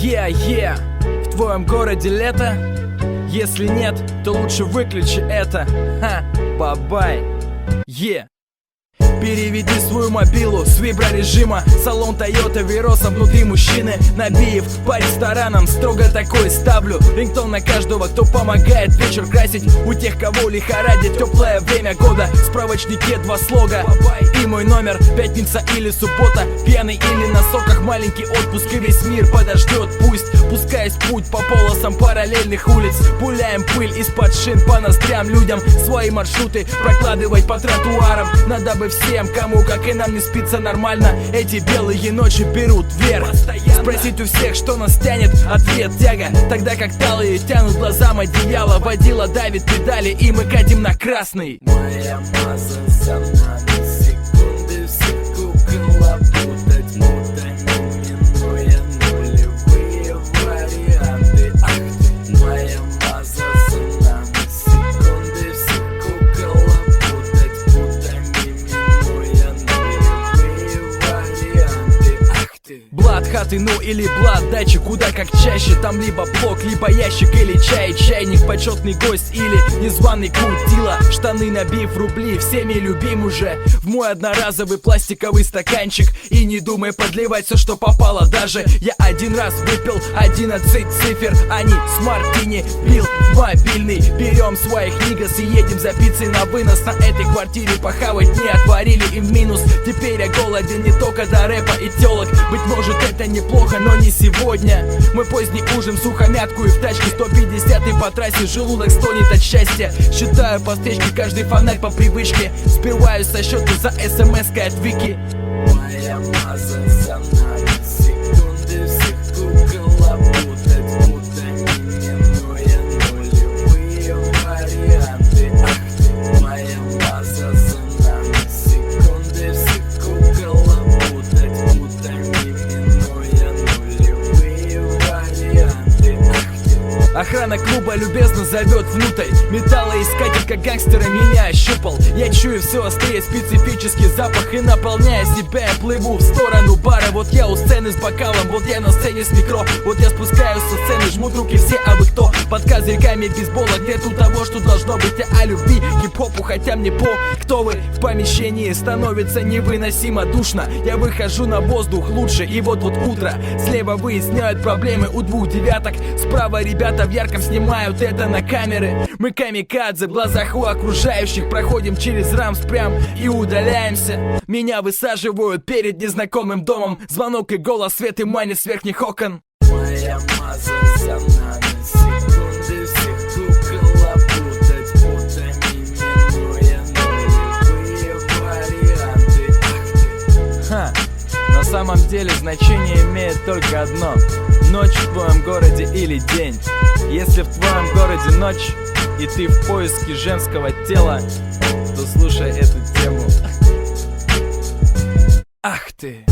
Yeah, в твоем городе лето? Если нет, то лучше выключи это. Ха, бабай. Переведи свою мобилу с виброрежима. Салон Toyota Verosa, внутри мужчины. Набиев по ресторанам, строго такой ставлю. Рингтон на каждого, кто помогает вечер красить. У тех, кого лихорадит теплое время года. В справочнике 2 слога и мой номер. Пятница или суббота, пьяный или на соках. Маленький отпуск и весь мир подождет. Пусть пускаясь в путь по полосам параллельных улиц. Пуляем пыль из-под шин по ноздрям людям. Свои маршруты прокладывать по тротуарам. Надо бы всем, кому, как и нам, не спится нормально. Эти белые ночи берут вверх. Спросить у всех, что нас тянет, ответ тяга. Тогда как талые тянут глазам одеяло. Водила давит педали, и мы катим на красный. Моя маза за нами, секунды все кукла путать, мутами, минуя нулевые варианты. Ах ты, моя маза за нами, секунды все кукла путать, мутами, минуя нулевые варианты. Ах ты. Блат хаты, ну или блат дачи, куда как чаще. Там либо блок, либо ящик или чай, чайник, почетный гость или незваный кутила. Штаны набив рубли, всеми любим уже. В мой одноразовый пластиковый стаканчик. И не думай подливать все, что попало даже. Я один раз выпил 11 цифр, они с мартини бил мобильный. Берем своих нигас и едем за пиццей на вынос. На этой квартире похавать не отварили и в минус. Теперь я голоден не только до рэпа и телок. Быть может это неплохо, но не сегодня. Мой поздний ужин, сухомятку и в тачке 150 по трассе желудок стонет от счастья. Считаю по строчке каждый фонарь по привычке. Сбиваюсь со счета за смс-кой от Вики. Моя маза за нами, секунды всех кукла путать, мутами, минуя нулевые варианты. Ах ты, моя маза за нами, секунды всех кукла путать, мутами, минуя нулевые варианты. Ах ты. Охрана клуба любезно зовет внутрь. Металлоискатель, как гангстера, меня ощупал. Я чую все острее специфический запах. И наполняя себя, я плыву в сторону бара. Вот я у сцены с бокалом, вот я на сцене с микро. Вот я спускаюсь со сцены, жмут руки все, а вы кто? Под козырьками бейсбола, нету того, что должно быть. Я о любви, хип-хопу, хотя мне по. Кто вы? В помещении становится невыносимо душно. Я выхожу на воздух лучше, и вот-вот утро. Слева выясняют проблемы у 2 девяток. Справа ребята в ярком снимают это на камеры. Мы камикадзе в глазах у окружающих. Проходим через рамс прям и удаляемся. Меня высаживают перед незнакомым домом. Звонок и голос, свет и манит с верхних окон. Моя маза за нами, секунды всех кукла путать, мутами, минуя нулевые варианты. Ах ты. Ха, на самом деле значение имеет только одно: ночь в твоем городе или день. Если в твоем городе ночь, и ты в поиске женского тела, то слушай эту тему. Ах ты.